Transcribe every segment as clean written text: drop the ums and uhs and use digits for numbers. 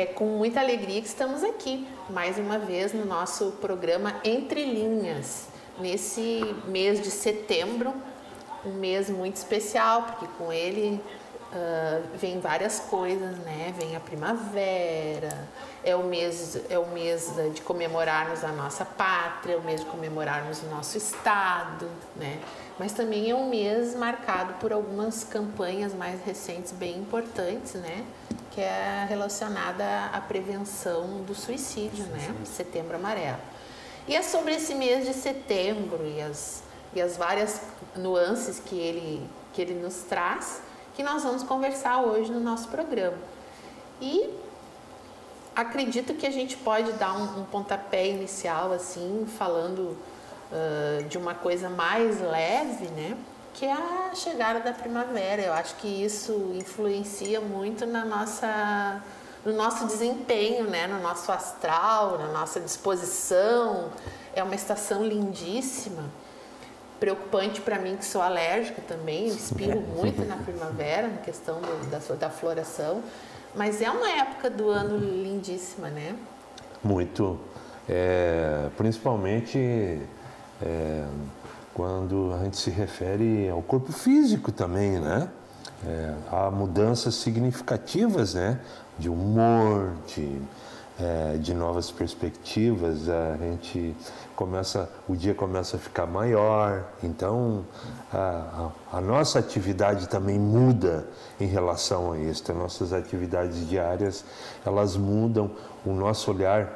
É com muita alegria que estamos aqui, mais uma vez no nosso programa Entre Linhas, nesse mês de setembro, um mês muito especial, porque com ele vem várias coisas, né? Vem a primavera, é o mês de comemorarmos a nossa pátria, é o mês de comemorarmos o nosso estado, né? Mas também é um mês marcado por algumas campanhas mais recentes bem importantes, né? Que é relacionada à prevenção do suicídio, né? Setembro Amarelo. E é sobre esse mês de setembro e as várias nuances que ele nos traz que nós vamos conversar hoje no nosso programa. E acredito que a gente pode dar um pontapé inicial, assim, falando de uma coisa mais leve, né? Que é a chegada da primavera. Eu acho que isso influencia muito no nosso desempenho, né? No nosso astral, na nossa disposição. É uma estação lindíssima. Preocupante para mim, que sou alérgica também, eu espirro muito na primavera, na questão da floração. Mas é uma época do ano lindíssima, né? Muito. Principalmente quando a gente se refere ao corpo físico também, né? Há mudanças significativas, né? De humor, de novas perspectivas, o dia começa a ficar maior, então a nossa atividade também muda em relação a isso. As nossas atividades diárias, elas mudam, o nosso olhar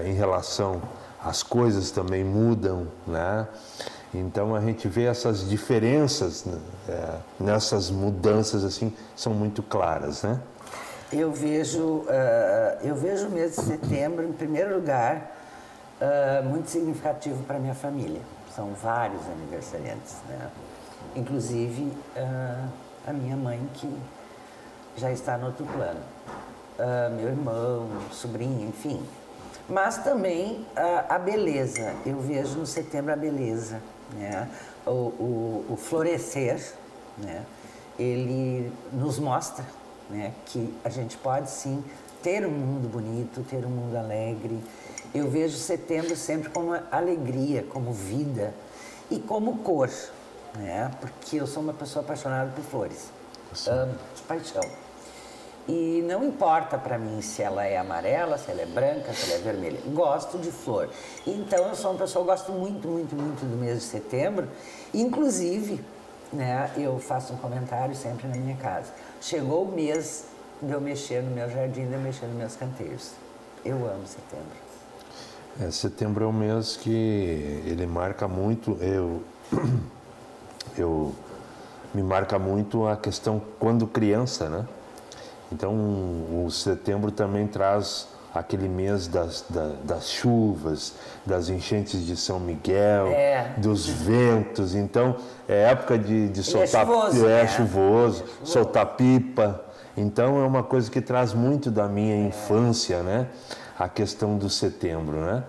em relação às coisas também mudam, né? Então a gente vê essas diferenças, nessas mudanças assim, são muito claras, né? Eu vejo o mês de setembro, em primeiro lugar, muito significativo para a minha família. São vários aniversariantes, né? Inclusive a minha mãe, que já está no outro plano. Meu irmão, sobrinho, enfim. Mas também a beleza. Eu vejo no setembro a beleza, né? O florescer, né? Ele nos mostra, né, que a gente pode sim ter um mundo bonito, ter um mundo alegre. Eu vejo setembro sempre como alegria, como vida e como cor, né? Porque eu sou uma pessoa apaixonada por flores, amo de paixão. E não importa para mim se ela é amarela, se ela é branca, se ela é vermelha. Gosto de flor. Então eu sou uma pessoa que gosto muito, muito, muito do mês de setembro. Inclusive, né, eu faço um comentário sempre na minha casa. Chegou o mês de eu mexer no meu jardim, de eu mexer nos meus canteiros. Eu amo setembro. Setembro é um mês que ele marca muito, me marca muito a questão quando criança, né? Então o setembro também traz aquele mês das chuvas, das enchentes de São Miguel, dos ventos. Então é época de soltar, chuvoso, soltar pipa. Então é uma coisa que traz muito da minha infância, né? A questão do setembro, né?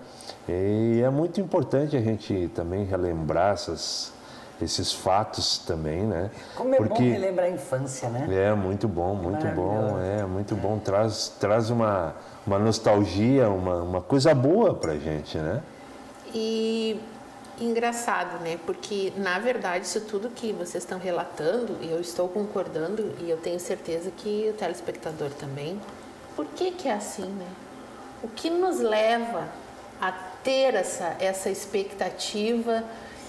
E é muito importante a gente também relembrar esses fatos também, né? Como é bom relembrar a infância, né? É muito bom, muito bom, muito bom. Traz uma nostalgia, uma coisa boa pra gente, né? E engraçado, né? Porque, na verdade, isso tudo que vocês estão relatando, e eu estou concordando, e eu tenho certeza que o telespectador também, por que é assim, né? O que nos leva a ter essa expectativa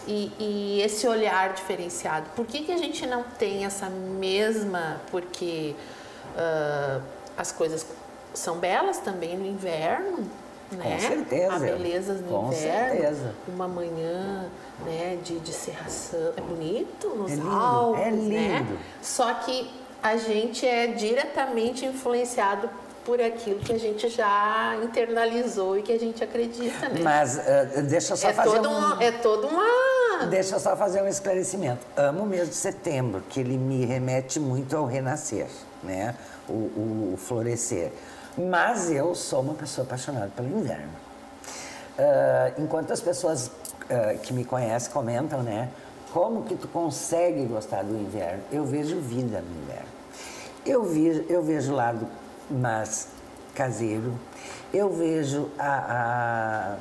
e esse olhar diferenciado? Por que a gente não tem essa mesma... Porque as coisas são belas também no inverno, né? Com certeza. Há belezas no Com inverno. certeza. Uma manhã, né, de cerração. É bonito nos lindo, Alpes, é lindo. né? Só que a gente é diretamente influenciado por aquilo que a gente já internalizou e que a gente acredita, né? Mas deixa eu só fazer Deixa eu só fazer um esclarecimento. Amo o mês de setembro, que ele me remete muito ao renascer, né? O florescer. Mas eu sou uma pessoa apaixonada pelo inverno. Enquanto as pessoas que me conhecem comentam, né? Como que tu consegue gostar do inverno? Eu vejo vida no inverno. Eu vejo lado, mas caseiro. Eu vejo a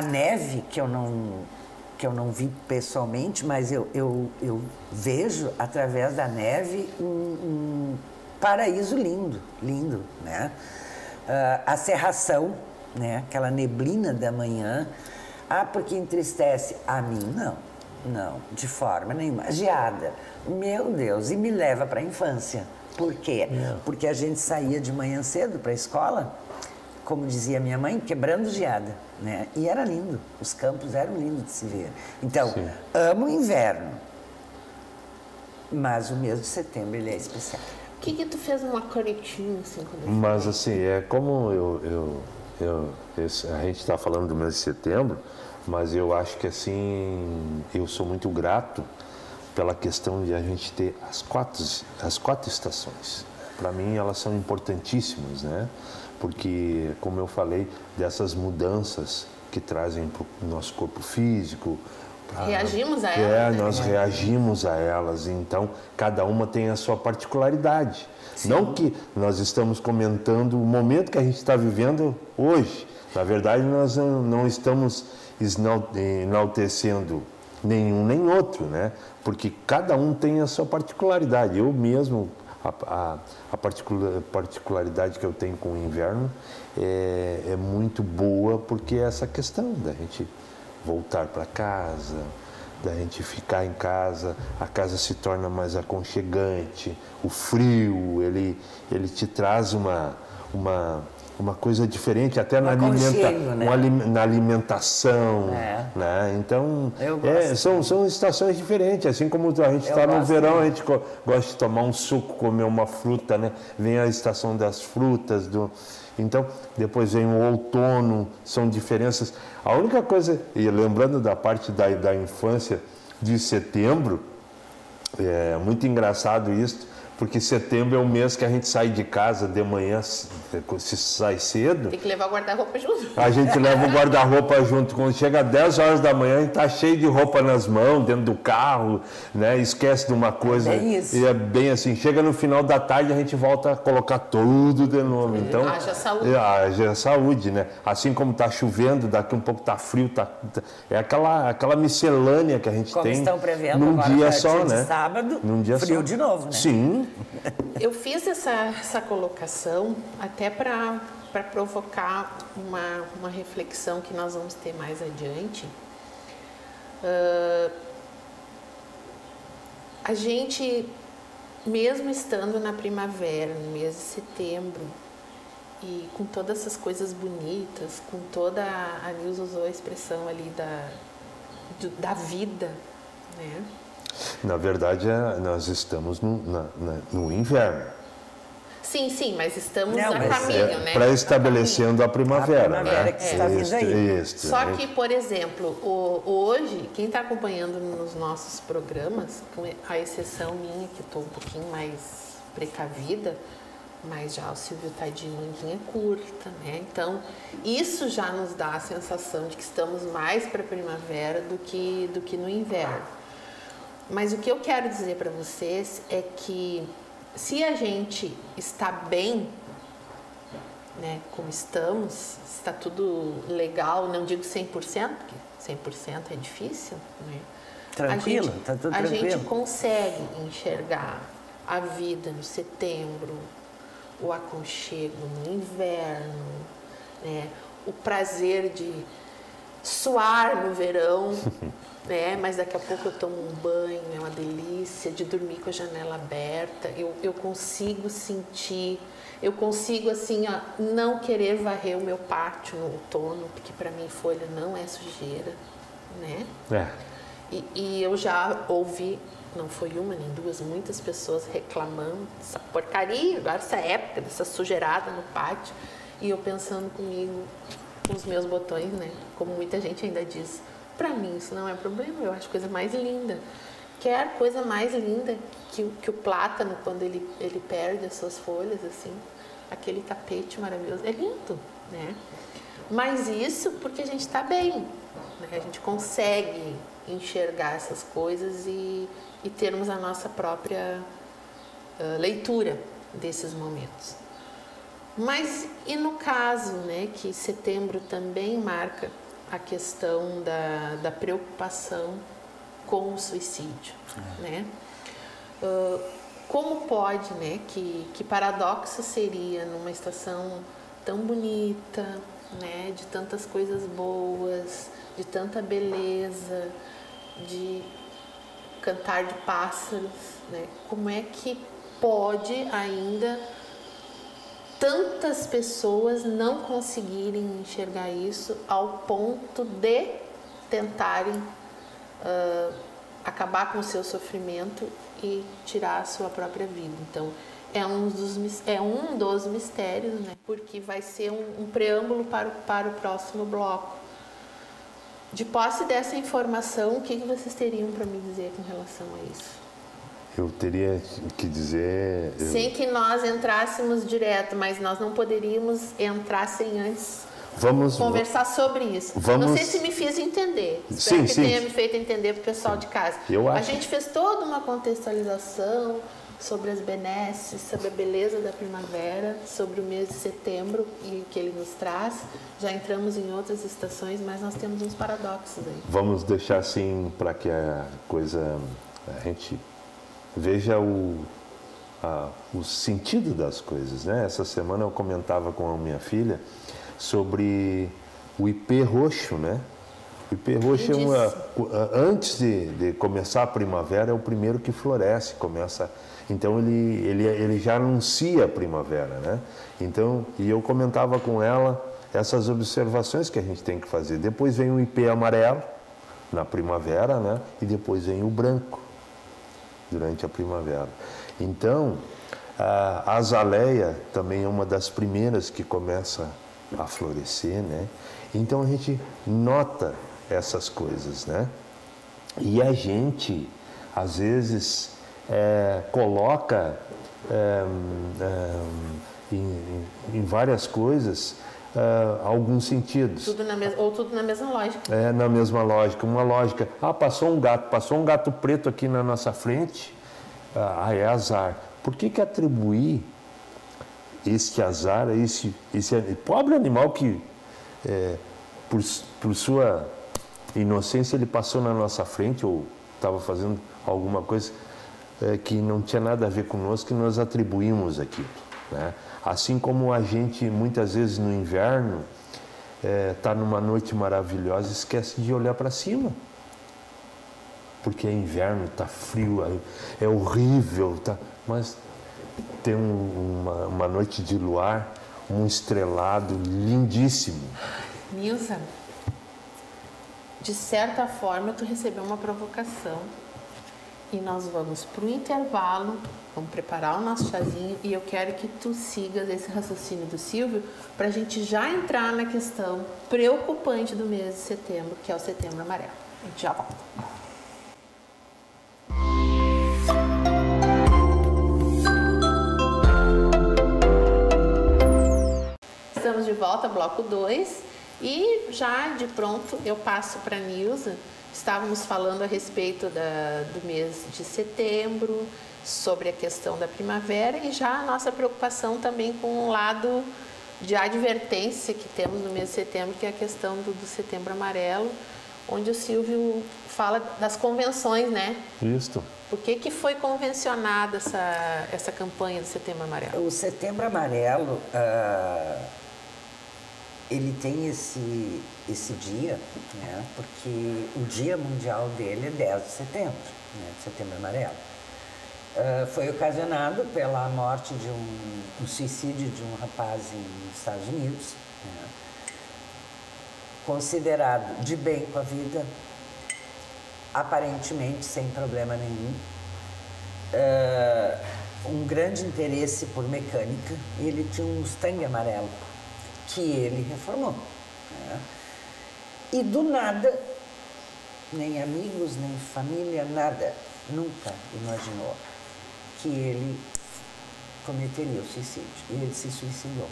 neve, que eu não vi pessoalmente, mas eu vejo através da neve um paraíso lindo, lindo, né? A cerração, né? Aquela neblina da manhã. Porque entristece. A mim, não, de forma nenhuma. Geada, meu Deus, e me leva para a infância. Por quê? Porque a gente saía de manhã cedo para a escola, como dizia minha mãe, quebrando geada, né? E era lindo, os campos eram lindos de se ver. Então, sim, amo o inverno, mas o mês de setembro ele é especial. O que tu fez numa coletinha assim? Mas assim, é como a gente está falando do mês de setembro, mas eu acho que assim, eu sou muito grato pela questão de a gente ter as quatro estações. Para mim elas são importantíssimas, né? Porque, como eu falei, dessas mudanças que trazem para o nosso corpo físico. Reagimos a elas. Nós reagimos a elas, então cada uma tem a sua particularidade. Sim. Não que nós estamos comentando o momento que a gente está vivendo hoje. Na verdade, nós não estamos enaltecendo nenhum nem outro, né? Porque cada um tem a sua particularidade. Eu mesmo, a particularidade que eu tenho com o inverno é muito boa, porque é essa questão da gente voltar para casa, da gente ficar em casa, a casa se torna mais aconchegante, o frio, ele te traz uma coisa diferente, até na alimentação, né? Então, são estações diferentes, assim como a gente está no verão, a gente gosta de tomar um suco, comer uma fruta, né? Vem a estação das frutas, então depois vem o outono, são diferenças. A única coisa, e lembrando da parte da infância de setembro, é muito engraçado isso, porque setembro é o mês que a gente sai de casa de manhã, se sai cedo. Tem que levar o guarda-roupa junto. A gente leva o guarda-roupa junto. Quando chega às 10 horas da manhã, a gente está cheio de roupa nas mãos, dentro do carro, né? Esquece de uma coisa. E é bem assim. Chega no final da tarde, a gente volta a colocar tudo de novo. Então, haja saúde. Haja saúde, né? Assim como está chovendo, daqui um pouco está frio, é aquela miscelânea que a gente como tem estão prevendo num agora, dia só, de né? Sábado, num dia frio só. De novo, né? Sim. Eu fiz essa colocação até para provocar uma reflexão que nós vamos ter mais adiante. A gente, mesmo estando na primavera, no mês de setembro, e com todas essas coisas bonitas, com toda a Nilza usou a expressão ali da vida, né? Na verdade, nós estamos no inverno. Sim, mas estamos a caminho, né? Pré-estabelecendo a primavera, né? Que está vindo aí. Só que, por exemplo, hoje, quem está acompanhando nos nossos programas, com a exceção minha, que estou um pouquinho mais precavida, mas já o Silvio está de manguinha curta, né? Então, isso já nos dá a sensação de que estamos mais para a primavera do que no inverno. Mas o que eu quero dizer para vocês é que se a gente está bem, né, como estamos, está tudo legal, não digo 100%, porque 100% é difícil, né? Tranquilo, está tudo tranquilo. A gente consegue enxergar a vida no setembro, o aconchego no inverno, né, o prazer de suar no verão, né? Mas daqui a pouco eu tomo um banho, é uma delícia, de dormir com a janela aberta, eu consigo sentir, eu consigo assim, ó, não querer varrer o meu pátio no outono, porque para mim folha não é sujeira, né? E eu já ouvi, não foi uma nem duas, muitas pessoas reclamando dessa porcaria, agora essa época, dessa sujeirada no pátio, e eu pensando comigo, com os meus botões, né? Como muita gente ainda diz, para mim isso não é problema, eu acho coisa mais linda. Quer coisa mais linda que o plátano, quando ele perde as suas folhas, assim, aquele tapete maravilhoso, é lindo, né? Mas isso porque a gente está bem, né? A gente consegue enxergar essas coisas e termos a nossa própria leitura desses momentos. Mas e no caso, né, que setembro também marca a questão da preocupação com o suicídio, né? Como pode, né, que paradoxo seria numa estação tão bonita, né, de tantas coisas boas, de tanta beleza, de cantar de pássaros, né? Como é que pode ainda tantas pessoas não conseguirem enxergar isso ao ponto de tentarem acabar com o seu sofrimento e tirar a sua própria vida? Então, é um dos mistérios, né? Porque vai ser um preâmbulo para o próximo bloco. De posse dessa informação, o que vocês teriam para me dizer com relação a isso? Eu teria que dizer... Sem que nós entrássemos direto, mas nós não poderíamos entrar sem antes conversar sobre isso. Não sei se me fiz entender. Espero que tenha me feito entender para o pessoal de casa. A gente fez toda uma contextualização sobre as benesses, sobre a beleza da primavera, sobre o mês de setembro e o que ele nos traz. Já entramos em outras estações, mas nós temos uns paradoxos aí. Vamos deixar assim para que a gente veja o sentido das coisas, né? Essa semana eu comentava com a minha filha sobre o ipê roxo, né? O ipê roxo antes de começar a primavera, é o primeiro que floresce, então ele já anuncia a primavera, né? Então, e eu comentava com ela essas observações que a gente tem que fazer. Depois vem o ipê amarelo na primavera, né? E depois vem o branco durante a primavera. Então, a azaleia também é uma das primeiras que começa a florescer, né? Então a gente nota essas coisas, né? E a gente, às vezes, coloca em várias coisas alguns sentidos. Tudo na mesma lógica. Na mesma lógica. Uma lógica, passou um gato preto aqui na nossa frente, é azar. Por que atribuir este azar a esse pobre animal que, por sua inocência, ele passou na nossa frente ou estava fazendo alguma coisa que não tinha nada a ver conosco, que nós atribuímos aquilo, né? Assim como a gente, muitas vezes no inverno, está numa noite maravilhosa e esquece de olhar para cima. Porque é inverno, está frio, é horrível, mas tem uma noite de luar, um estrelado lindíssimo. Nilza, de certa forma tu recebeu uma provocação e nós vamos para o intervalo, vamos preparar o nosso chazinho e eu quero que tu sigas esse raciocínio do Silvio para a gente já entrar na questão preocupante do mês de setembro, que é o Setembro Amarelo. A gente já volta. Estamos de volta, bloco 2, e já de pronto eu passo para a Nilza. Estávamos falando a respeito do mês de setembro, sobre a questão da primavera e já a nossa preocupação também com o lado de advertência que temos no mês de setembro, que é a questão do Setembro Amarelo, onde o Silvio fala das convenções, né? Isso. Por que foi convencionada essa campanha do Setembro Amarelo? O Setembro Amarelo, ele tem esse dia, né? Porque o dia mundial dele é 10 de setembro, né? Setembro Amarelo. Foi ocasionado pela morte de um suicídio de um rapaz nos Estados Unidos, né? Considerado de bem com a vida, aparentemente sem problema nenhum, um grande interesse por mecânica, e ele tinha um Mustang amarelo que ele reformou, né? E do nada, nem amigos, nem família, nada, nunca imaginou que ele cometeria o suicídio, e ele se suicidou.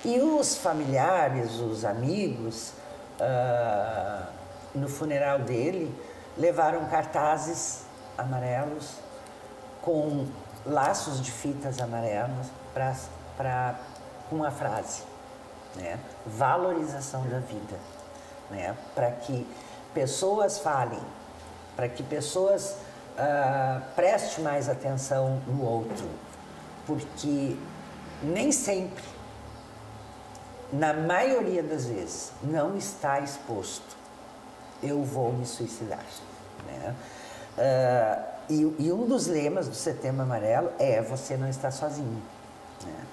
E os familiares, os amigos, no funeral dele, levaram cartazes amarelos com laços de fitas amarelas para com uma frase, né? Valorização da vida, né? Para que pessoas falem, para que pessoas prestem mais atenção no outro, porque nem sempre, na maioria das vezes, não está exposto, eu vou me suicidar, né? E um dos lemas do Setembro Amarelo é você não está sozinho, né?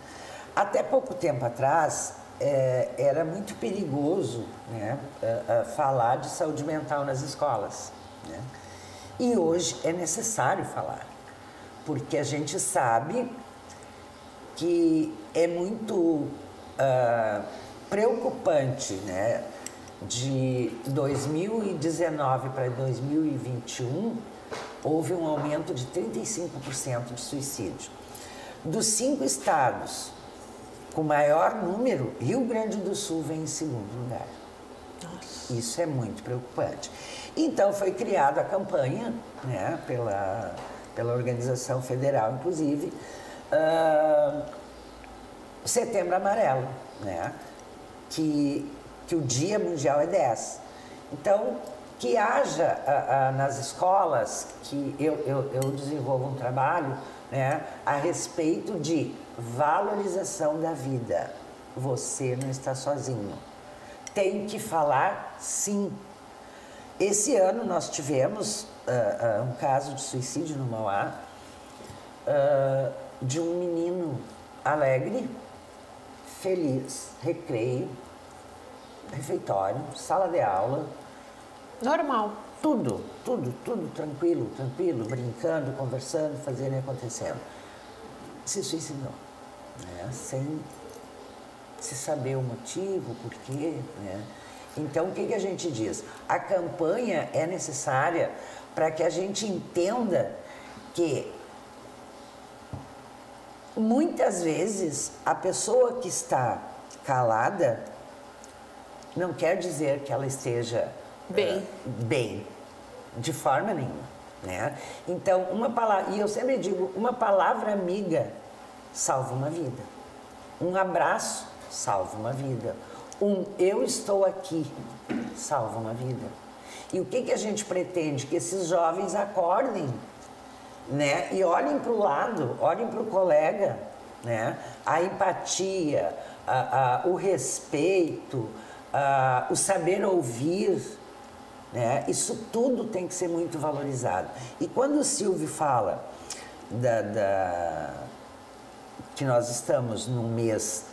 Até pouco tempo atrás, era muito perigoso, né, falar de saúde mental nas escolas, né? E hoje é necessário falar, porque a gente sabe que é muito preocupante, né? De 2019 para 2021, houve um aumento de 35% de suicídio. Dos 5 estados com maior número, Rio Grande do Sul vem em segundo lugar. Nossa. Isso é muito preocupante. Então, foi criada a campanha, né, pela organização federal, inclusive, Setembro Amarelo, né, que o Dia Mundial é 10. Então, que haja nas escolas, que eu desenvolvo um trabalho, né, a respeito de valorização da vida. Você não está sozinho. Tem que falar sim. Esse ano nós tivemos um caso de suicídio no Mauá, de um menino alegre, feliz, recreio, refeitório, sala de aula. Normal. Tudo tranquilo, brincando, conversando, fazendo e acontecendo. Se suicidou, né? Sem se saber o motivo, o porquê, né? Então, o que a gente diz? A campanha é necessária para que a gente entenda que muitas vezes a pessoa que está calada não quer dizer que ela esteja bem, de forma nenhuma, né? Então, uma palavra, e eu sempre digo, uma palavra amiga salva uma vida. Um abraço salva uma vida. Um eu estou aqui salva uma vida. E o que a gente pretende? Que esses jovens acordem, né? E olhem para o lado, olhem para o colega, né? A empatia, o respeito, o saber ouvir, né? Isso tudo tem que ser muito valorizado. E quando o Silvio fala que nós estamos num mês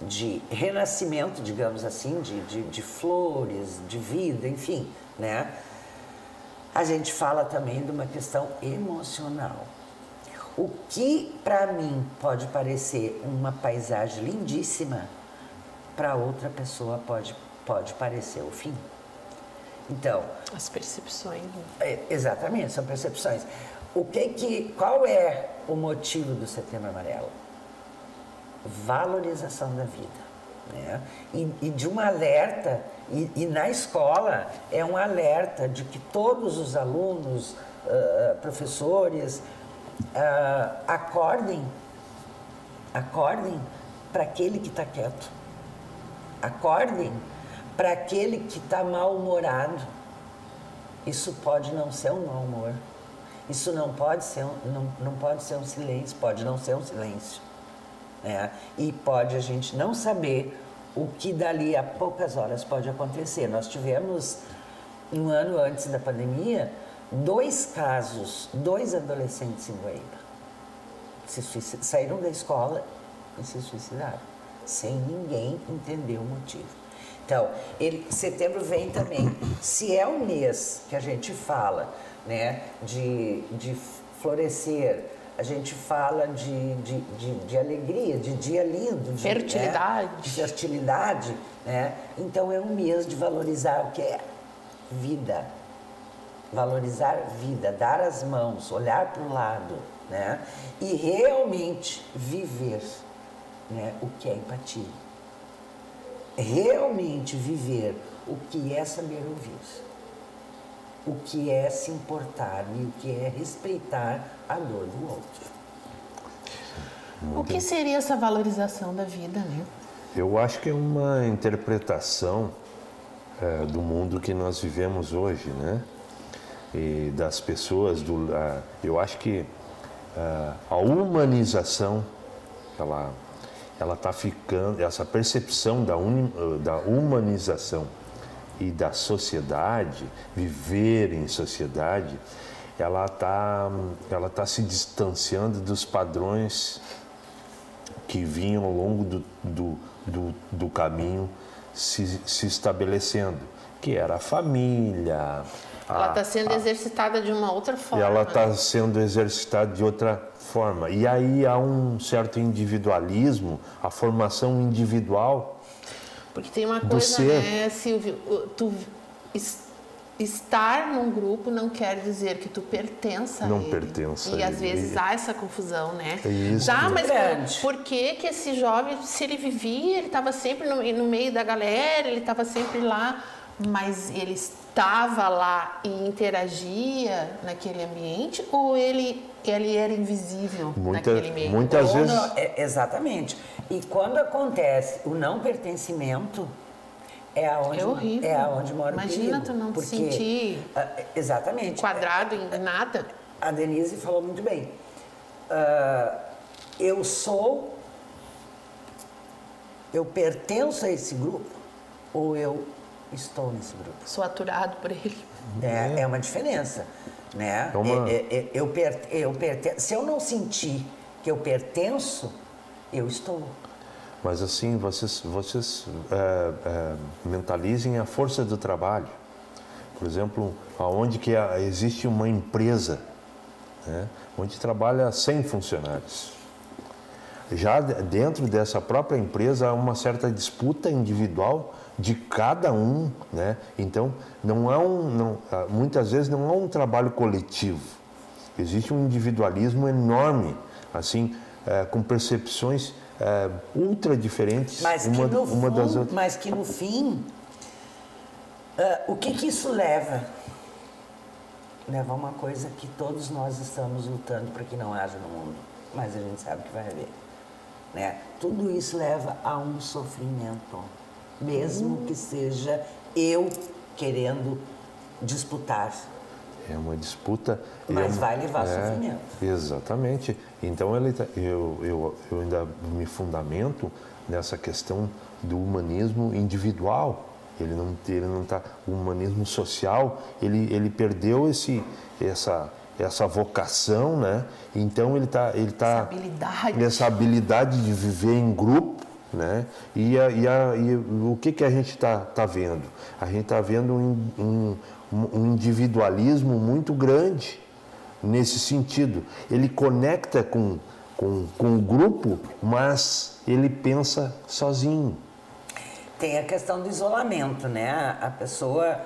de renascimento, digamos assim, de flores, de vida, enfim, né? A gente fala também de uma questão emocional. O que para mim pode parecer uma paisagem lindíssima, para outra pessoa pode parecer o fim. Então, as percepções. Exatamente, são percepções. Qual é o motivo do Setembro Amarelo? Valorização da vida, né? E de um alerta, e na escola é um alerta de que todos os alunos, professores, acordem para aquele que está quieto, acordem para aquele que está mal-humorado. Isso pode não ser um mau humor, isso não pode ser um silêncio, pode não ser um silêncio. E pode a gente não saber o que dali a poucas horas pode acontecer. Nós tivemos, um ano antes da pandemia, 2 casos, 2 adolescentes em Guaíba. Saíram da escola e se suicidaram, sem ninguém entender o motivo. Então, setembro vem também. Se é um mês que a gente fala, né, de florescer, a gente fala de alegria, de dia lindo, fertilidade. De fertilidade, né? Então é um mês de valorizar o que é vida. Valorizar vida, dar as mãos, olhar para o lado, né? E realmente viver, né, o que é empatia. Realmente viver o que é saber ouvir. O que é se importar e o que é respeitar a dor do outro. O que seria essa valorização da vida, né? Eu acho que é uma interpretação do mundo que nós vivemos hoje, né? E das pessoas, eu acho que a humanização, ela está ficando, essa percepção da humanização e da sociedade, viver em sociedade, ela tá se distanciando dos padrões que vinham ao longo do caminho se estabelecendo, que era a família. Ela está sendo exercitada de uma outra forma. E ela está sendo exercitada de outra forma. E aí há um certo individualismo, a formação individual. Porque tem uma coisa, né, Silvio? Estar num grupo não quer dizer que tu pertença a ele. Não pertença a ele. E às vezes há essa confusão, né? É isso. Mas por que esse jovem, se ele vivia, ele estava sempre no meio da galera, ele estava sempre lá, mas ele estava lá e interagia naquele ambiente, ou ele era invisível naquele meio? Muitas vezes... Não, exatamente. E quando acontece o não pertencimento, é horrível. É aonde mora o perigo. Imagina tu não te sentir exatamente. Quadrado em nada. A Denise falou muito bem. Eu pertenço a esse grupo ou eu estou nesse grupo? Sou aturado por ele. É uma diferença, né? Se eu não sentir que eu pertenço, eu estou. Mas assim, vocês mentalizem a força do trabalho. Por exemplo, aonde que existe uma empresa, né, onde trabalha 100 funcionários. Já dentro dessa própria empresa há uma certa disputa individual de cada um, né? Então, muitas vezes não há um trabalho coletivo. Existe um individualismo enorme, assim, com percepções ultra diferentes uma das outras. Mas que no fim, o que isso leva? Leva a uma coisa que todos nós estamos lutando para que não haja no mundo, mas a gente sabe que vai haver, né? Tudo isso leva a um sofrimento, mesmo que seja eu querendo disputar. É uma disputa. Mas vai levar sofrimento. Exatamente. Então eu ainda me fundamento nessa questão do humanismo individual. Ele não tá. O humanismo social, ele perdeu essa vocação, né? Então ele tá essa habilidade de viver em grupo, né? E o que a gente tá vendo? A gente está vendo um individualismo muito grande nesse sentido. Ele conecta com o grupo, mas ele pensa sozinho. Tem a questão do isolamento, né? A pessoa,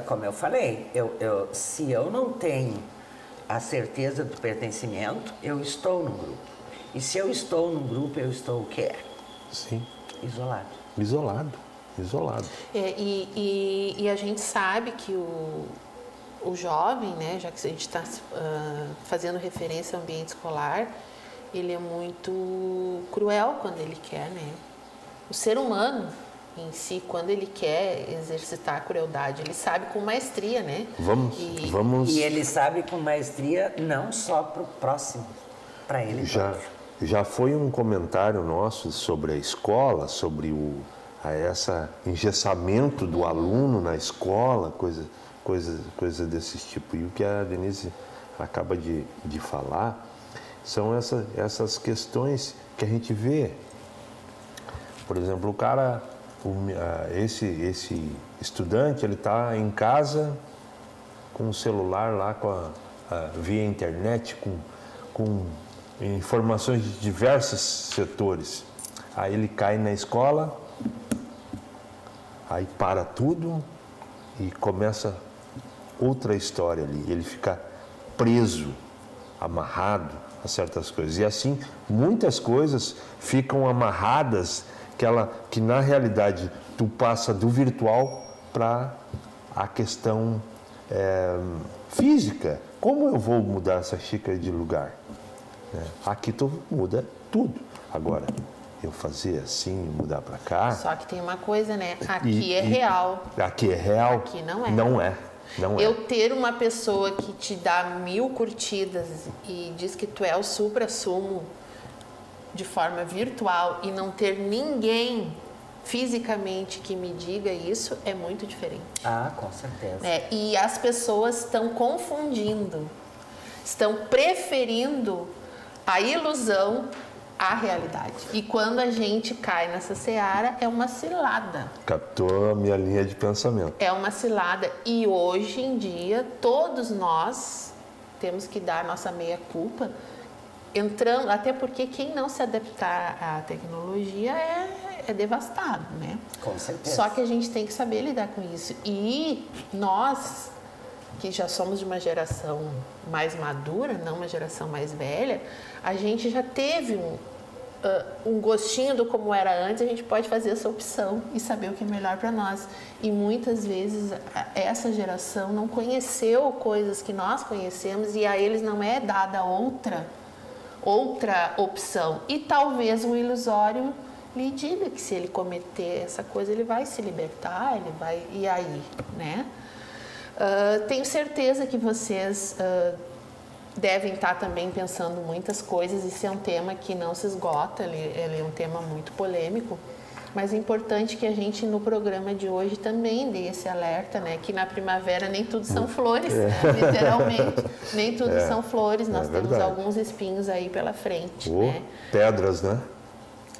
como eu falei, se eu não tenho a certeza do pertencimento, eu estou no grupo. E se eu estou no grupo, eu estou o quê? Sim. Isolado. E a gente sabe que o jovem, né, já que a gente está fazendo referência ao ambiente escolar, ele é muito cruel quando ele quer, né? O ser humano em si, quando ele quer exercitar a crueldade, ele sabe com maestria, né? E ele sabe com maestria não só para o próximo, para ele próprio. Já foi um comentário nosso sobre a escola, sobre esse engessamento do aluno na escola, coisa desse tipo. E o que a Denise acaba de falar são essas questões que a gente vê. Por exemplo, o cara, esse estudante, ele está em casa com o celular lá, via internet, com informações de diversos setores. Aí ele cai na escola, aí para tudo e começa outra história ali. Ele fica preso, amarrado a certas coisas. E assim, muitas coisas ficam amarradas que na realidade tu passa do virtual para a questão física. Como eu vou mudar essa xícara de lugar? Aqui tu muda tudo. Agora, eu fazer assim, mudar para cá... Só que tem uma coisa, né? Aqui é real. Aqui é real. Aqui não é. Não é. Não é. Eu ter uma pessoa que te dá 1000 curtidas e diz que tu é o supra-sumo de forma virtual e não ter ninguém fisicamente que me diga isso é muito diferente. Ah, com certeza. E as pessoas estão confundindo, estão preferindo a ilusão à realidade. E quando a gente cai nessa seara, é uma cilada. Captou a minha linha de pensamento. É uma cilada. E hoje em dia, todos nós temos que dar a nossa meia-culpa, entrando, até porque quem não se adaptar à tecnologia é devastado, né? Com certeza. Só que a gente tem que saber lidar com isso. E nós, que já somos de uma geração mais madura, não uma geração mais velha, a gente já teve um gostinho do como era antes, a gente pode fazer essa opção e saber o que é melhor para nós. E muitas vezes essa geração não conheceu coisas que nós conhecemos e a eles não é dada outra opção. E talvez o ilusório lhe diga que se ele cometer essa coisa, ele vai se libertar, ele vai... E aí, né? Tenho certeza que vocês devem estar também pensando muitas coisas. Esse é um tema que não se esgota, ele é um tema muito polêmico, mas é importante que a gente no programa de hoje também dê esse alerta, né? Que na primavera nem tudo são flores, literalmente, nem tudo são flores, nós temos alguns espinhos aí pela frente, né? Pedras, né?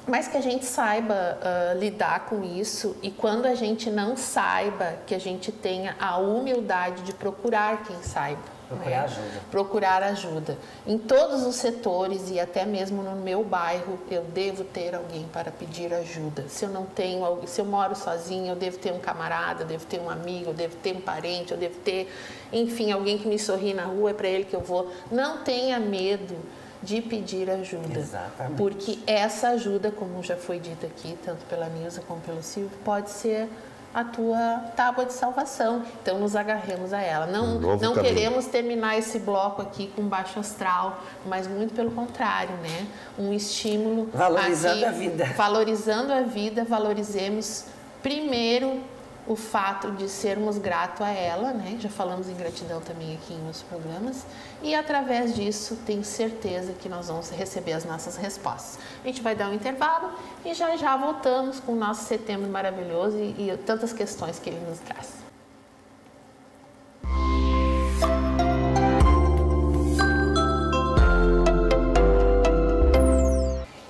Mas que a gente saiba lidar com isso, e quando a gente não saiba, que a gente tenha a humildade de procurar quem saiba. Procurar ajuda. Procurar ajuda. Em todos os setores e até mesmo no meu bairro, eu devo ter alguém para pedir ajuda. Se eu não tenho, se eu moro sozinha, eu devo ter um camarada, eu devo ter um amigo, eu devo ter um parente, eu devo ter, enfim, alguém que me sorri na rua, é para ele que eu vou. Não tenha medo de pedir ajuda. Exatamente. Porque essa ajuda, como já foi dito aqui, tanto pela Nilza como pelo Silvio, pode ser a tua tábua de salvação. Então nos agarremos a ela. Não queremos terminar esse bloco aqui com baixo astral, mas muito pelo contrário, né? Um estímulo. Valorizando a vida. Valorizando a vida, valorizemos primeiro o fato de sermos gratos a ela, né? Já falamos em gratidão também aqui em outros programas. E através disso, tenho certeza que nós vamos receber as nossas respostas. A gente vai dar um intervalo e já voltamos com o nosso setembro maravilhoso e tantas questões que ele nos traz.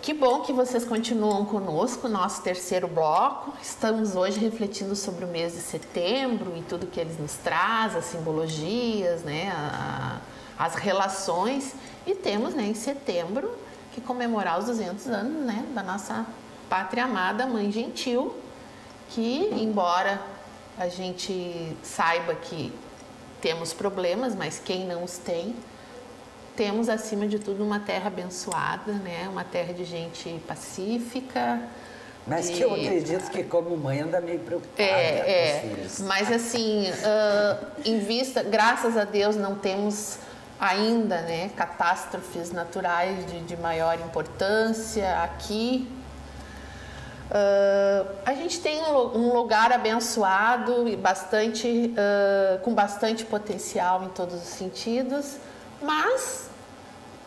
Que bom que vocês continuam conosco, nosso terceiro bloco. Estamos hoje refletindo sobre o mês de setembro e tudo que eles nos traz, as simbologias, né, as relações. E temos, né, em setembro que comemorar os 200 anos, né, da nossa pátria amada, Mãe Gentil, que, embora a gente saiba que temos problemas, mas quem não os tem, temos, acima de tudo, uma terra abençoada, né? Uma terra de gente pacífica. Mas que eu acredito que, como mãe, anda meio preocupada com os filhos. Mas, assim, em vista, graças a Deus, não temos ainda, né, catástrofes naturais de maior importância aqui. A gente tem um lugar abençoado e com bastante potencial em todos os sentidos, mas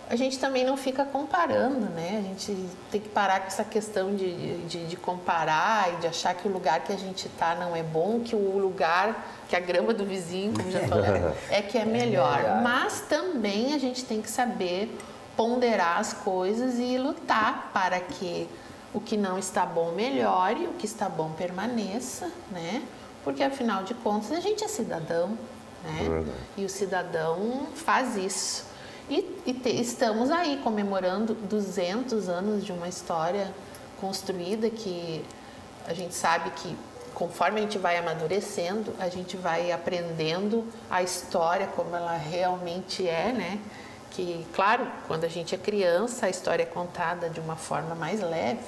a gente também não fica comparando, né? A gente tem que parar com essa questão de comparar e de achar que o lugar que a gente está não é bom, que o lugar, que a grama do vizinho, como já falei, é que é melhor. Mas também a gente tem que saber ponderar as coisas e lutar para que o que não está bom melhore, o que está bom permaneça, né? Porque, afinal de contas, a gente é cidadão, né? E o cidadão faz isso. Estamos aí comemorando 200 anos de uma história construída que a gente sabe que, conforme a gente vai amadurecendo, a gente vai aprendendo a história como ela realmente é, né? Que, claro, quando a gente é criança, a história é contada de uma forma mais leve,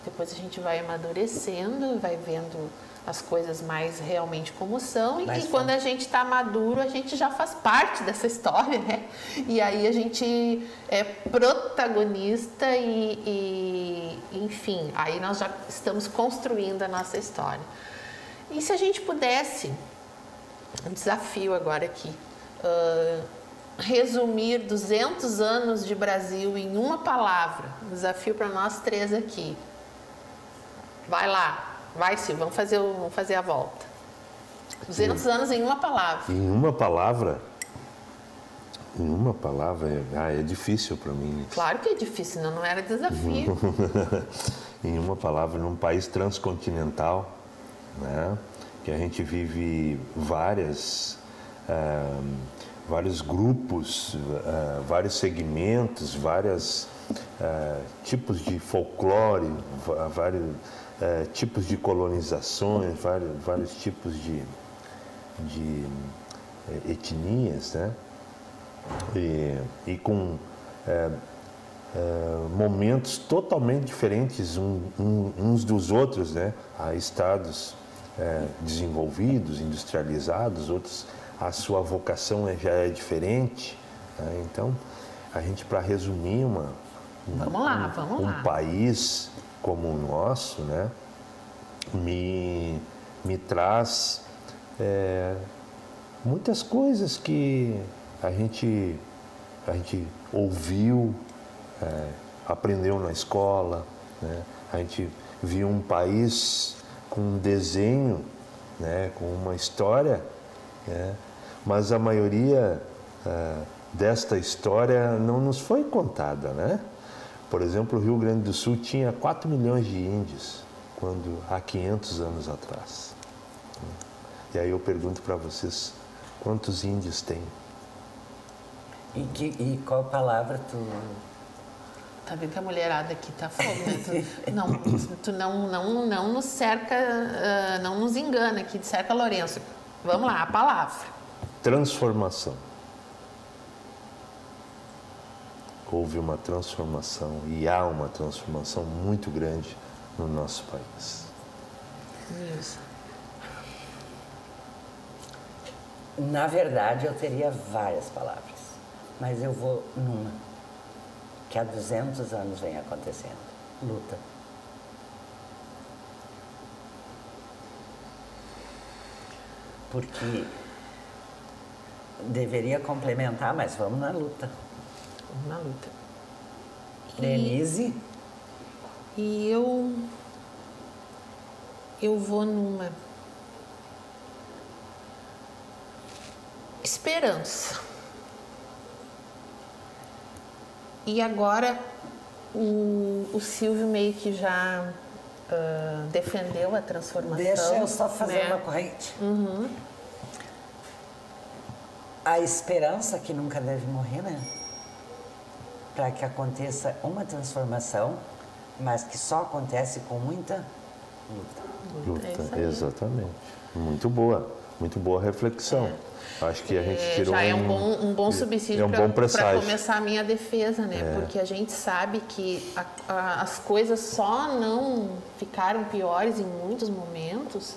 depois a gente vai amadurecendo, vai vendo as coisas mais realmente como são, e quando a gente está maduro, a gente já faz parte dessa história, né? E aí a gente é protagonista enfim, aí nós já estamos construindo a nossa história. E se a gente pudesse, um desafio agora aqui, resumir 200 anos de Brasil em uma palavra, desafio para nós três aqui. Vai lá. Vai, Silvio, vamos fazer a volta. 200 anos em uma palavra. Em uma palavra? Em uma palavra? É difícil para mim. Claro que é difícil, senão não era desafio. Em uma palavra, num país transcontinental, né, que a gente vive vários grupos, vários segmentos, vários tipos de folclore, vários tipos de colonizações, vários tipos de etnias, né? E com momentos totalmente diferentes uns dos outros, né? Há estados desenvolvidos, industrializados, outros a sua vocação já é diferente, né? Então, a gente, para resumir um país como o nosso, né, me traz muitas coisas que a gente ouviu, aprendeu na escola, né? A gente viu um país com um desenho, né, com uma história, né? Mas a maioria desta história não nos foi contada, né? Por exemplo, o Rio Grande do Sul tinha 4 milhões de índios há 500 anos atrás. E aí eu pergunto para vocês, quantos índios tem? E qual palavra tu... Tá vendo que a mulherada aqui tá fogo, né? Tu não nos cerca, não nos engana aqui, cerca Lourenço. Vamos lá, a palavra. Transformação. Houve uma transformação e há uma transformação muito grande no nosso país. Isso. Na verdade, eu teria várias palavras, mas eu vou numa, que há 200 anos vem acontecendo. Luta. Porque deveria complementar, mas vamos na luta. Vamos na luta. Denise? E eu vou numa esperança. E agora o Silvio meio que já defendeu a transformação. Deixa eu só fazer, né, uma corrente. Uhum. A esperança que nunca deve morrer, né? Para que aconteça uma transformação, mas que só acontece com muita luta. Exatamente. Muito boa reflexão. Acho que a gente tirou já é um bom subsídio para começar a minha defesa, né? Porque a gente sabe que as coisas só não ficaram piores em muitos momentos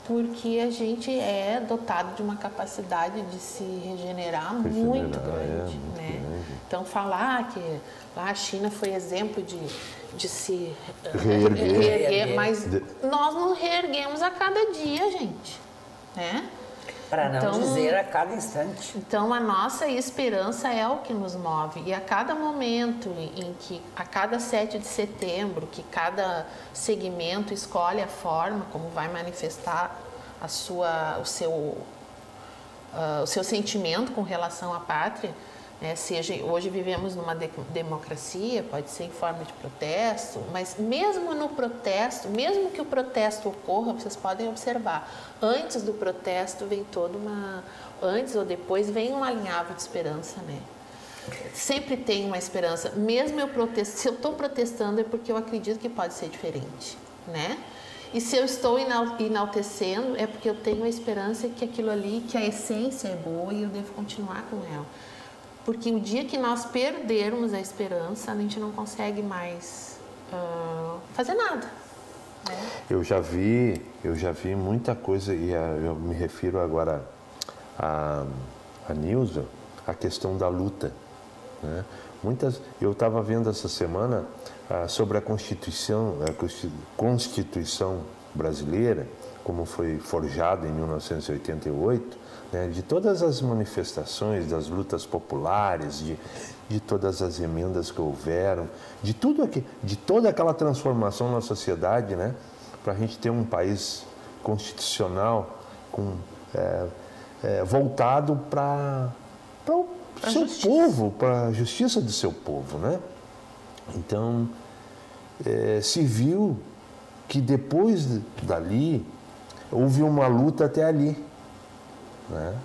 porque a gente é dotado de uma capacidade de se regenerar muito grande, né? Então, falar que lá a China foi exemplo de se reerguer, mas nós nos reerguemos a cada dia, gente, né? Para não dizer a cada instante. Então, a nossa esperança é o que nos move. E a cada momento em que, a cada 7 de setembro, que cada segmento escolhe a forma como vai manifestar o seu sentimento com relação à pátria, né? Seja, hoje vivemos numa democracia, pode ser em forma de protesto, mas mesmo no protesto, mesmo que o protesto ocorra, vocês podem observar, antes do protesto vem antes ou depois vem um alinhavo de esperança, né? Sempre tem uma esperança, mesmo se eu estou protestando é porque eu acredito que pode ser diferente, né? E se eu estou enaltecendo é porque eu tenho a esperança que aquilo ali, que a essência é boa e eu devo continuar com ela. Porque o dia que nós perdermos a esperança, a gente não consegue mais fazer nada. Né? Eu já vi muita coisa, e eu me refiro agora a Nilza, a questão da luta. Né? Eu estava vendo essa semana sobre a Constituição brasileira, como foi forjada em 1988, né? De todas as manifestações, das lutas populares, de todas as emendas que houveram, de toda aquela transformação na sociedade, né? Para a gente ter um país constitucional voltado para o seu povo, para a justiça do seu povo, né? Então, se viu que depois dali houve uma luta até ali, né?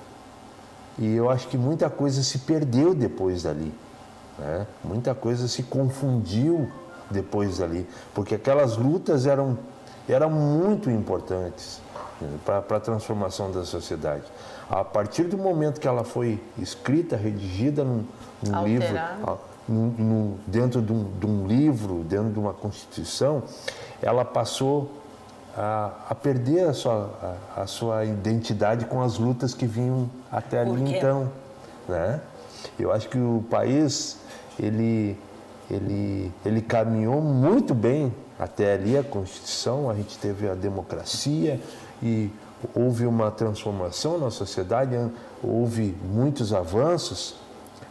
E eu acho que muita coisa se perdeu depois dali, né? Muita coisa se confundiu depois dali, porque aquelas lutas eram muito importantes, né, para a transformação da sociedade. A partir do momento que ela foi escrita, redigida num livro, dentro de um livro, dentro de uma Constituição, ela passou a perder a sua identidade com as lutas que vinham até ali então, né? Eu acho que o país ele caminhou muito bem até ali, a Constituição, a gente teve a democracia e houve uma transformação na sociedade, houve muitos avanços,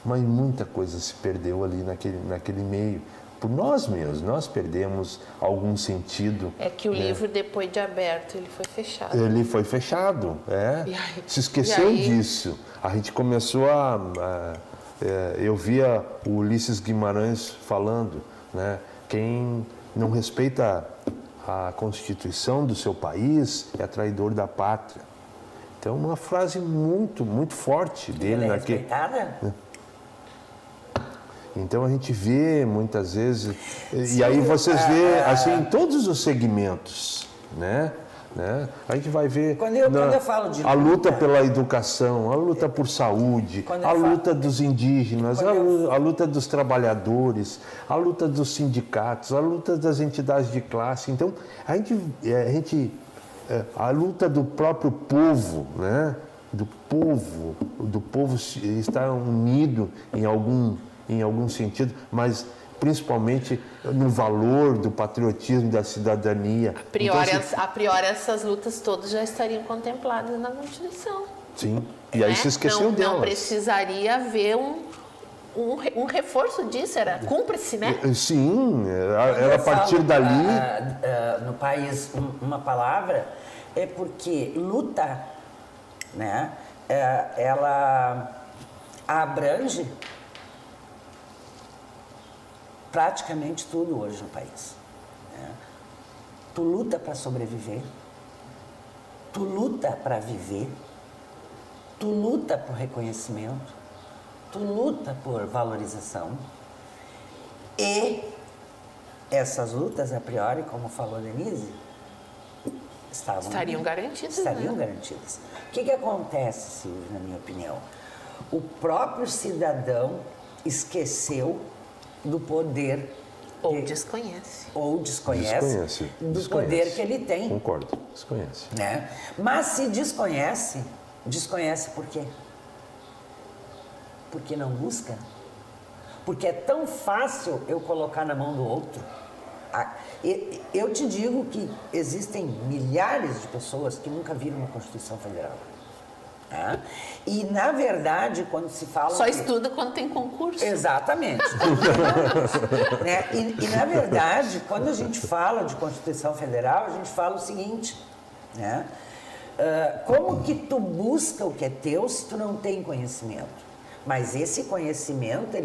mas muita coisa se perdeu ali naquele meio. Por nós mesmos, nós perdemos algum sentido. É que o livro, depois de aberto, ele foi fechado. Ele foi fechado, se esqueceu disso. A gente começou eu via o Ulisses Guimarães falando, né? Quem não respeita a Constituição do seu país é traidor da pátria. Então, uma frase muito, muito forte dele. Ela é respeitada? Então a gente vê muitas vezes, e aí vocês vê assim em todos os segmentos, né? A gente vai ver quando eu falo de a luta pela educação, a luta por saúde, a luta dos indígenas, a luta dos trabalhadores, a luta dos sindicatos, a luta das entidades de classe. Então a luta do próprio povo, né? Do povo estar unido em algum sentido, mas principalmente no valor do patriotismo, da cidadania. A priori, essas lutas todas já estariam contempladas na Constituição. Sim, e aí se esqueceu delas. Não precisaria haver um reforço disso, era cúmplice, né? Sim, era a partir dali... no país, uma palavra, é porque luta, né, ela abrange praticamente tudo hoje no país. Né? Tu luta para sobreviver, tu luta para viver, tu luta por reconhecimento, tu luta por valorização. E essas lutas, a priori, como falou Denise, estariam garantidas. Estariam garantidas. O que acontece, Silvia, na minha opinião? O próprio cidadão esqueceu do poder. Ou desconhece. Desconhece. Poder que ele tem. Concordo, desconhece. Né? Mas se desconhece por quê? Porque não busca? Porque é tão fácil eu colocar na mão do outro. Eu te digo que existem milhares de pessoas que nunca viram uma Constituição Federal. Tá? E, na verdade, quando se fala... Só estuda quando tem concurso. Exatamente. Né? E, na verdade, quando a gente fala de Constituição Federal, a gente fala o seguinte, né? Como que tu busca o que é teu se tu não tem conhecimento? Mas esse conhecimento,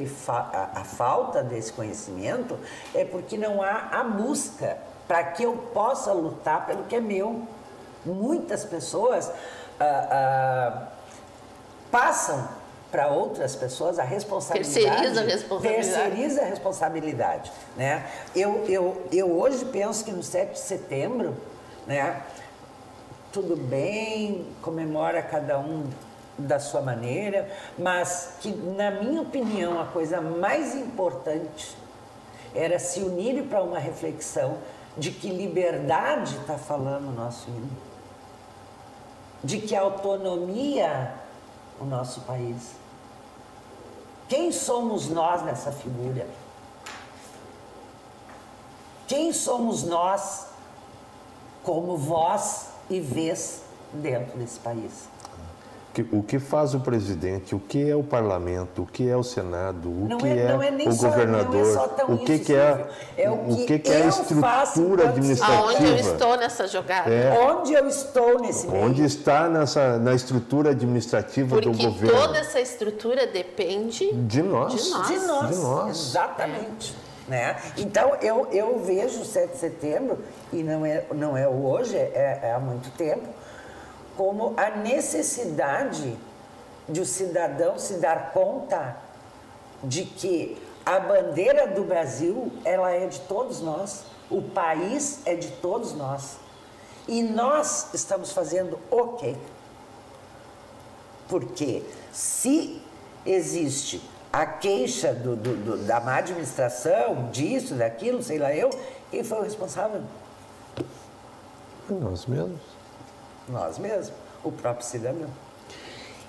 a falta desse conhecimento é porque não há a busca para que eu possa lutar pelo que é meu. Muitas pessoas passam para outras pessoas a responsabilidade. Terceiriza a responsabilidade. Né? Eu hoje penso que no 7 de setembro, né, tudo bem, comemora cada um da sua maneira, mas que, na minha opinião, a coisa mais importante era se unirem para uma reflexão de que liberdade está falando o nosso hino, de que autonomia o nosso país. Quem somos nós nessa figura? Quem somos nós como voz e vez dentro desse país? O que faz o presidente, o que é o parlamento, o que é o senado, o que é o governador, o que é a estrutura administrativa. Aonde eu estou nessa jogada? Onde eu estou nesse meio? Onde está na estrutura administrativa do governo? Porque toda essa estrutura depende de nós. De nós. Exatamente. Né? Então, eu vejo o 7 de setembro, e não é hoje, é há muito tempo, como a necessidade de o cidadão se dar conta de que a bandeira do Brasil, ela é de todos nós, o país é de todos nós. E nós estamos fazendo o quê? Porque se existe a queixa da má administração, disso, daquilo, sei lá eu, quem foi o responsável? Nós mesmos. Nós mesmos, o próprio cidadão.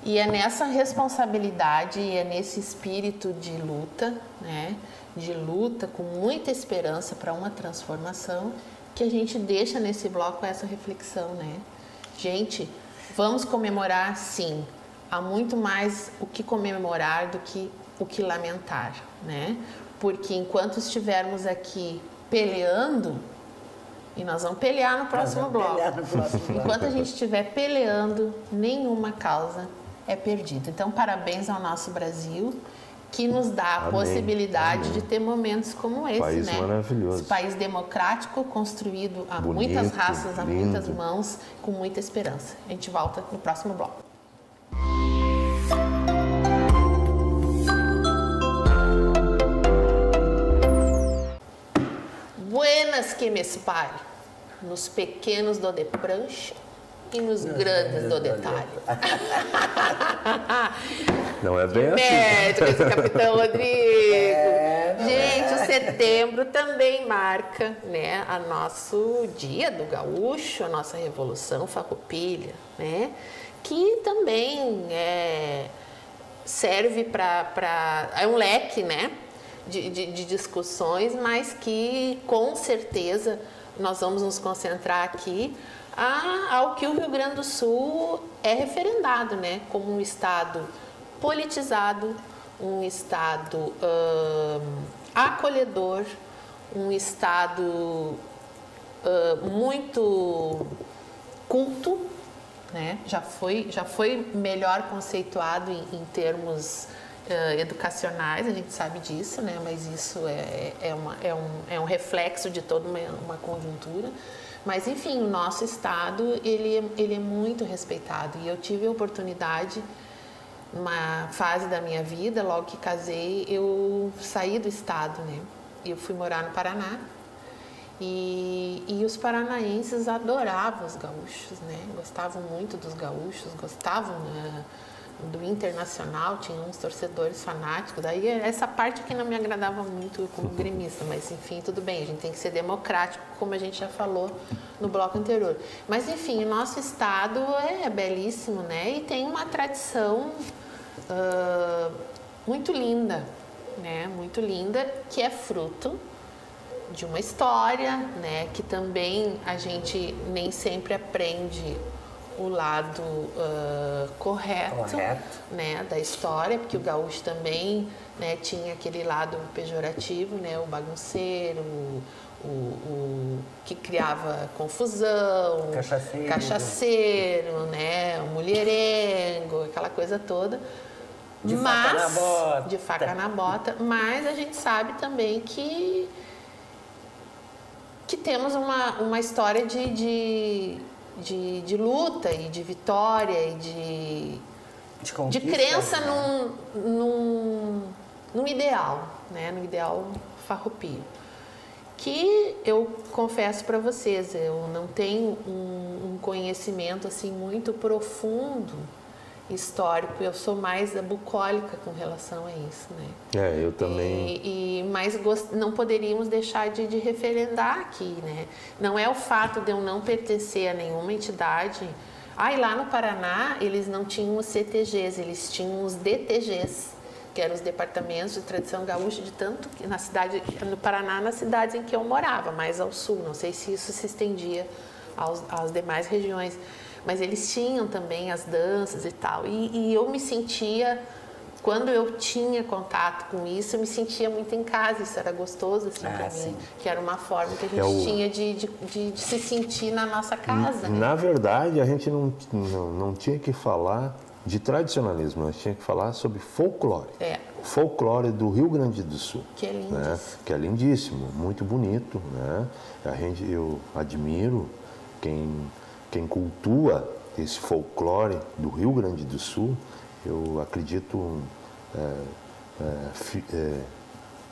E é nessa responsabilidade e é nesse espírito de luta, né? De luta com muita esperança para uma transformação, que a gente deixa nesse bloco essa reflexão, né? Gente, vamos comemorar, sim. Há muito mais o que comemorar do que o que lamentar, né? Porque enquanto estivermos aqui peleando, e nós vamos pelear no próximo bloco. Enquanto a gente estiver peleando, nenhuma causa é perdida. Então, parabéns ao nosso Brasil, que nos dá a possibilidade de ter momentos como esse, país né? Maravilhoso. Esse país democrático, construído a Bonito, muitas raças, a lindo. muitas mãos, com muita esperança. A gente volta no próximo bloco. Buenas que me espalhe, nos pequenos do de prancha e nos grandes do detalhe. Não é bem assim. Médico, Capitão Rodrigo. Gente, o setembro também marca, né, a nosso dia do gaúcho, a nossa Revolução Farroupilha, né, que também serve para... é um leque, né, de discussões, mas que com certeza nós vamos nos concentrar aqui ao que o Rio Grande do Sul é referendado, né, como um estado politizado, um estado acolhedor, um estado muito culto, né? Já foi melhor conceituado em termos educacionais, a gente sabe disso, né? Mas isso é um reflexo de toda uma conjuntura. Mas, enfim, o nosso estado, ele é muito respeitado. E eu tive a oportunidade, numa fase da minha vida, logo que casei, eu saí do estado, né? Eu fui morar no Paraná. E os paranaenses adoravam os gaúchos, né? Gostavam muito dos gaúchos, gostavam do Internacional, tinha uns torcedores fanáticos. Daí essa parte aqui não me agradava muito como gremista, mas enfim, tudo bem, a gente tem que ser democrático, como a gente já falou no bloco anterior. Mas enfim, o nosso estado é belíssimo, né? E tem uma tradição muito linda, né? Muito linda, que é fruto de uma história, né? Que também a gente nem sempre aprende o lado correto, né, da história, porque o gaúcho também, né, tinha aquele lado pejorativo, né, o bagunceiro, o que criava confusão, cachaceiro, né, o mulherengo, aquela coisa toda. De faca na bota. De faca na bota. Mas a gente sabe também que temos uma história de luta e de vitória e de crença, né? num ideal, né? No ideal farroupilha. Que eu confesso para vocês, eu não tenho um conhecimento assim muito profundo histórico. Eu sou mais bucólica com relação a isso, né? Eu também. Mas não poderíamos deixar de referendar aqui, né? Não é o fato de eu não pertencer a nenhuma entidade. E lá no Paraná, eles não tinham os CTGs, eles tinham os DTGs, que eram os Departamentos de Tradição Gaúcha, de tanto que na cidade, no Paraná, nas cidades em que eu morava, mais ao sul. Não sei se isso se estendia às demais regiões, mas eles tinham também as danças e tal. E eu me sentia, quando eu tinha contato com isso, eu me sentia muito em casa. Isso era gostoso assim, para mim, que era uma forma que a gente tinha de se sentir na nossa casa. Na verdade, a gente não tinha que falar de tradicionalismo, nós tínhamos que falar sobre folclore. O folclore do Rio Grande do Sul. Que é lindíssimo. Né? Que é lindíssimo, muito bonito. Né? Eu admiro quem cultua esse folclore do Rio Grande do Sul. Eu acredito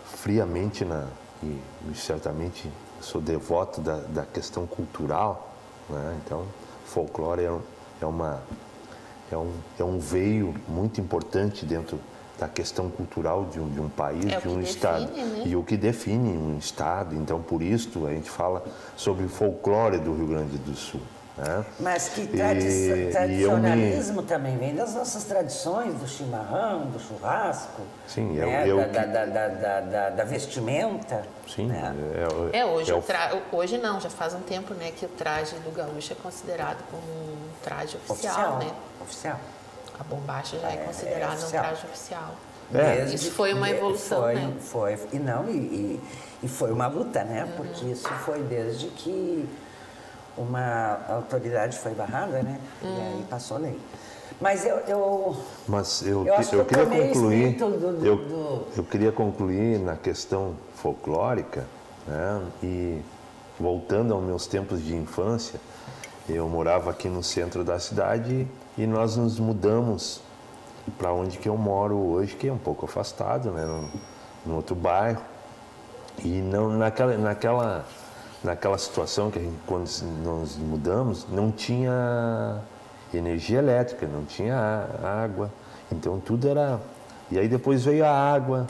friamente e certamente sou devoto da questão cultural. Né? Então, folclore é um veio muito importante dentro da questão cultural de um país, de um estado. Né? E o que define um estado. Então, por isso, a gente fala sobre o folclore do Rio Grande do Sul. Né? Mas que tradicionalismo também vem das nossas tradições, do chimarrão, do churrasco, sim, né? Da vestimenta. Sim, né? Hoje não, já faz um tempo, né, que o traje do gaúcho é considerado como um traje oficial, né? Oficial. A bombacha já é considerada um traje oficial. Isso foi uma evolução, né? E foi uma luta, né? Porque isso foi desde que uma autoridade foi barrada, né? E aí passou a lei. Mas eu queria concluir. Eu queria concluir na questão folclórica, né? E voltando aos meus tempos de infância, eu morava aqui no centro da cidade e nós nos mudamos para onde que eu moro hoje, que é um pouco afastado, né? No outro bairro. E não naquela situação que quando nós mudamos, não tinha energia elétrica, não tinha água, então tudo era... E aí depois veio a água,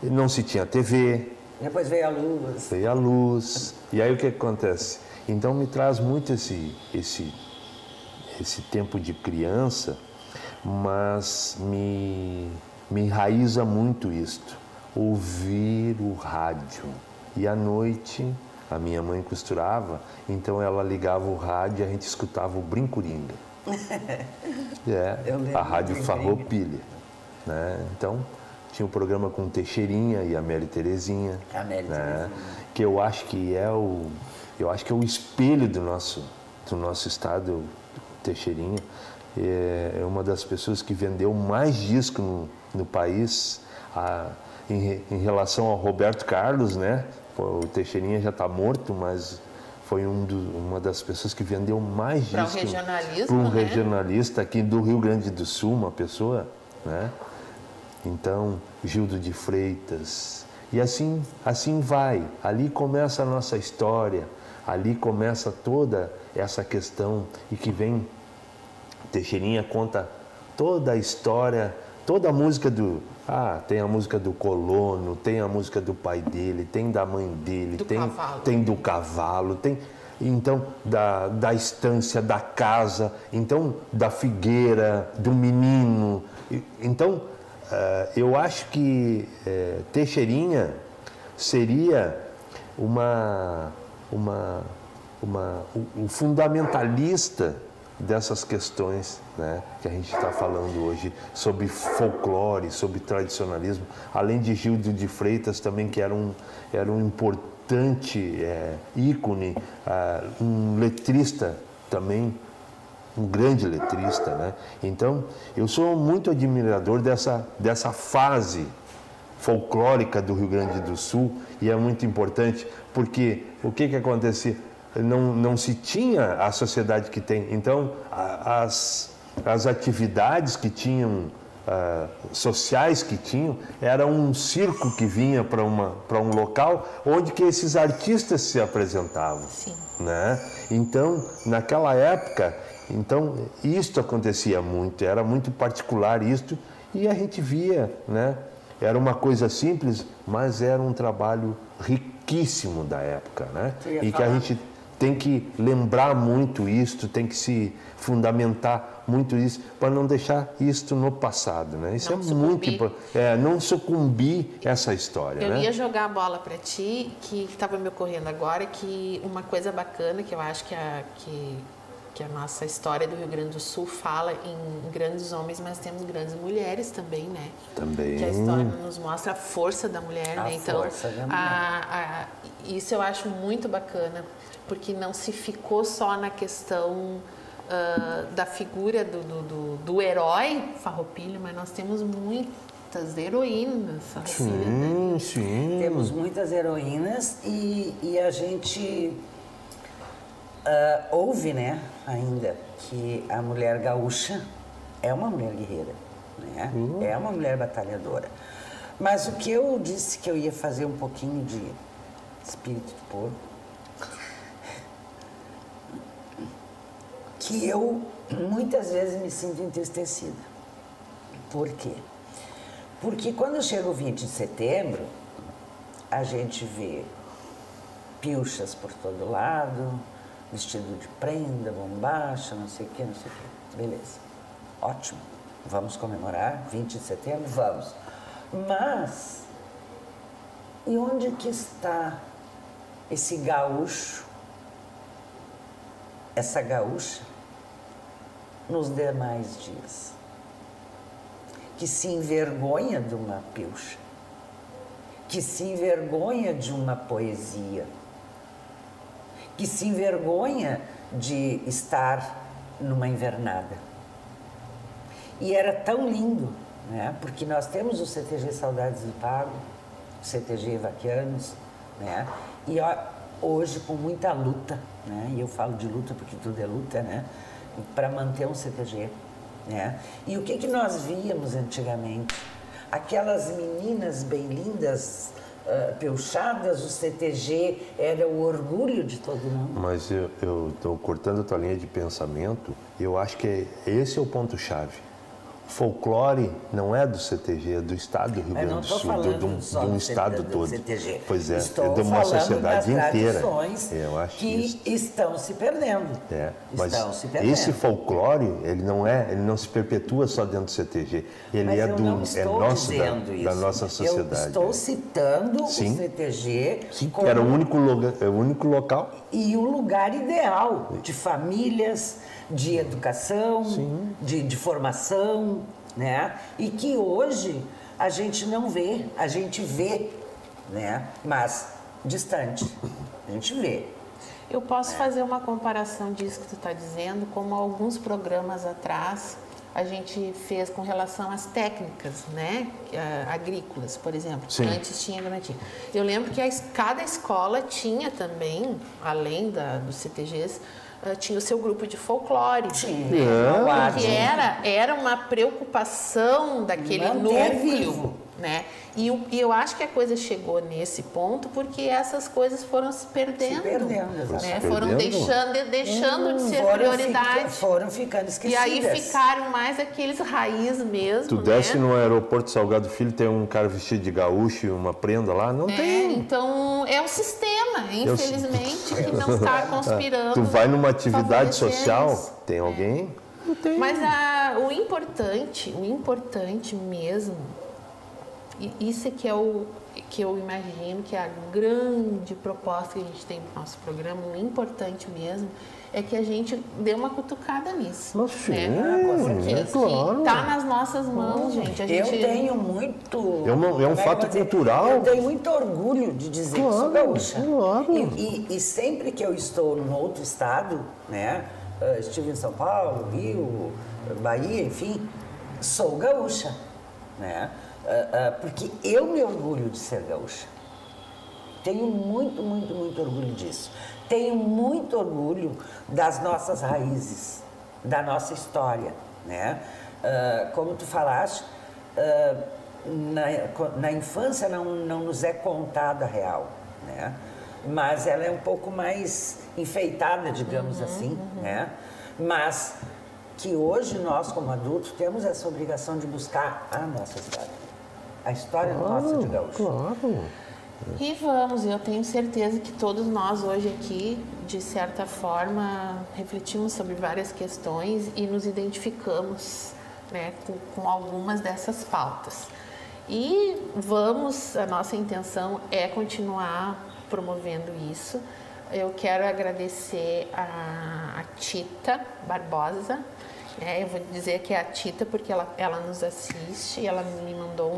não se tinha TV. Depois veio a luz. Veio a luz. E aí o que acontece? Então me traz muito esse tempo de criança, mas me enraiza muito isto. Ouvir o rádio. E à noite... A minha mãe costurava, então ela ligava o rádio e a gente escutava o Brincuringa. A Rádio Farroupilha. Né? Então, tinha um programa com o Teixeirinha e a Mary Terezinha. Né? Que eu acho que é o espelho do nosso estado, o Teixeirinha. É uma das pessoas que vendeu mais disco no país em relação ao Roberto Carlos, né? O Teixeirinha já está morto, mas foi uma das pessoas que vendeu mais discos. Para um regionalismo, para um regionalista aqui do Rio Grande do Sul, uma pessoa, né? Então, Gildo de Freitas. E assim vai. Ali começa a nossa história, ali começa toda essa questão e que vem... Teixeirinha conta toda a história, toda a música tem a música do colono, tem a música do pai dele, tem da mãe dele, tem do cavalo, tem então da estância, da casa, então da figueira, do menino. Então eu acho que Teixeirinha seria o fundamentalista dessas questões, né, que a gente está falando hoje, sobre folclore, sobre tradicionalismo, além de Gildo de Freitas também, que era um importante ícone, um letrista também, um grande letrista, né? Então, eu sou muito admirador dessa fase folclórica do Rio Grande do Sul, e é muito importante, porque o que acontecia? Não se tinha a sociedade que tem. Então, as atividades que tinham, sociais que tinham, era um circo que vinha para um local onde que esses artistas se apresentavam. Sim. né? Então, naquela época, então isto acontecia muito, era muito particular isto, e a gente via, né? Era uma coisa simples, mas era um trabalho riquíssimo da época, né? E que a gente tem que lembrar muito isto, tem que se fundamentar muito isso, para não deixar isto no passado, né? Isso não é sucumbir. muito importante, não sucumbir essa história, Eu né? ia jogar a bola para ti, que estava me ocorrendo agora, que uma coisa bacana que eu acho que a nossa história do Rio Grande do Sul fala em grandes homens, mas temos grandes mulheres também, né? Também. Que a história nos mostra a força da mulher, né? Então, força da mulher. isso eu acho muito bacana, porque não se ficou só na questão da figura do herói Farroupilha, mas nós temos muitas heroínas. Sim, sim. Temos muitas heroínas e a gente ouve, né, ainda, que a mulher gaúcha é uma mulher guerreira, né? É uma mulher batalhadora. Mas o que eu disse que eu ia fazer um pouquinho de espírito de porco, que eu muitas vezes me sinto entristecida. Por quê? Porque quando chega o 20 de setembro, a gente vê pilchas por todo lado, vestido de prenda, bombacha, não sei o que, não sei o que. Beleza, ótimo, vamos comemorar 20 de setembro? Vamos. Mas, e onde que está esse gaúcho, essa gaúcha, nos demais dias? Que se envergonha de uma pilcha, que se envergonha de uma poesia, que se envergonha de estar numa invernada. E era tão lindo, né? Porque nós temos o CTG Saudades do Pago, o CTG Vaquianos, né? E hoje com muita luta, né? E eu falo de luta porque tudo é luta, né? Para manter um CTG, né? E o que nós víamos antigamente? Aquelas meninas bem lindas, pilchadas, o CTG era o orgulho de todo mundo. Mas eu estou cortando a tua linha de pensamento, eu acho que esse é o ponto-chave. Folclore não é do CTG, é do estado do Rio Grande do Sul, de um estado todo. CTG. Pois é, Estou de uma falando sociedade das inteira. tradições Eu acho que estão se perdendo. Mas estão se perdendo. esse folclore, ele não se perpetua só dentro do CTG, ele Mas é eu não estou nosso, dizendo da isso. nossa sociedade. Eu estou citando Sim. o CTG Que era o único local. E um lugar ideal de famílias, de educação, de formação, né? E que hoje a gente não vê, a gente vê, né? Mas distante, a gente vê. Eu posso fazer uma comparação disso que tu está dizendo, como alguns programas atrás a gente fez com relação às técnicas, né, agrícolas, por exemplo, que antes tinha garantia. Eu lembro que cada escola tinha também, além dos CTGs, tinha o seu grupo de folclore. Porque era uma preocupação daquele núcleo, né? E eu acho que a coisa chegou nesse ponto porque essas coisas foram se perdendo. Né? Foram deixando de ser prioridade. Foram ficando esquecidas. E aí ficaram mais aqueles raiz mesmo. Tu desce no aeroporto Salgado Filho, tem um cara vestido de gaúcho e uma prenda lá? Não tem. Então é o sistema, infelizmente, que não está conspirando. Tu vai numa atividade social, tem alguém? Não tem. Mas o importante mesmo, e isso é que é o que eu imagino que é a grande proposta que a gente tem no nosso programa, o importante mesmo, é que a gente dê uma cutucada nisso. Mas sim, porque claro. Está nas nossas mãos, gente. Eu tenho muito... É um fato cultural. Eu tenho muito orgulho de dizer que sou gaúcha. Claro. E sempre que eu estou num outro estado, né? Estive em São Paulo, Rio, Bahia, enfim, sou gaúcha, né? Porque eu me orgulho de ser gaúcha. Tenho muito, muito, muito orgulho disso. Tenho muito orgulho das nossas raízes, da nossa história, né? Como tu falaste, na infância não nos é contada a real, né? mas ela é um pouco mais enfeitada, digamos assim, né? Mas que hoje nós, como adultos, temos essa obrigação de buscar a nossa história. A história nossa de gaúcho. Claro. E vamos, eu tenho certeza que todos nós hoje aqui, de certa forma, refletimos sobre várias questões e nos identificamos, né, com algumas dessas pautas. E vamos, a nossa intenção é continuar promovendo isso. Eu quero agradecer a Tita Barbosa, eu vou dizer que é a Tita porque ela nos assiste, ela me mandou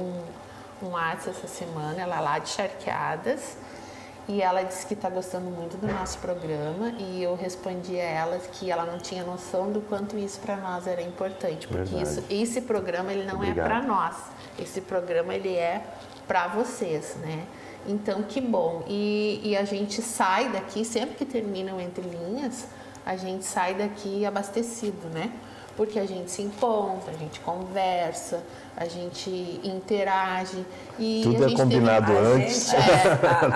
um WhatsApp essa semana, ela é lá de Charqueadas, e ela disse que está gostando muito do nosso programa, e eu respondi a ela que ela não tinha noção do quanto isso para nós era importante, porque esse programa ele não é para nós, esse programa ele é para vocês, né? Então, que bom. E a gente sai daqui, sempre que termina o Entre Linhas, a gente sai daqui abastecido, né? Porque a gente se encontra, a gente conversa, a gente interage. E tudo a gente é combinado antes.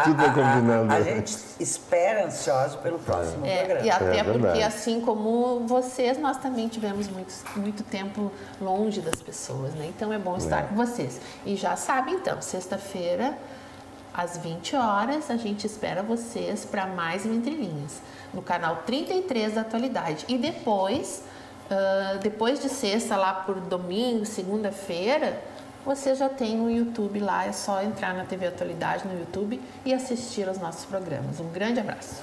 Tudo é combinado antes. A gente espera ansioso pelo próximo programa. E até porque, assim como vocês, nós também tivemos muito tempo longe das pessoas, né? Então é bom estar com vocês. E já sabe, então, sexta-feira, às 20 horas, a gente espera vocês para mais um Entre Linhas, no canal 33 da Atualidade. E depois de sexta, lá por domingo, segunda-feira, você já tem o YouTube lá, é só entrar na TV Atualidade no YouTube e assistir aos nossos programas. Um grande abraço!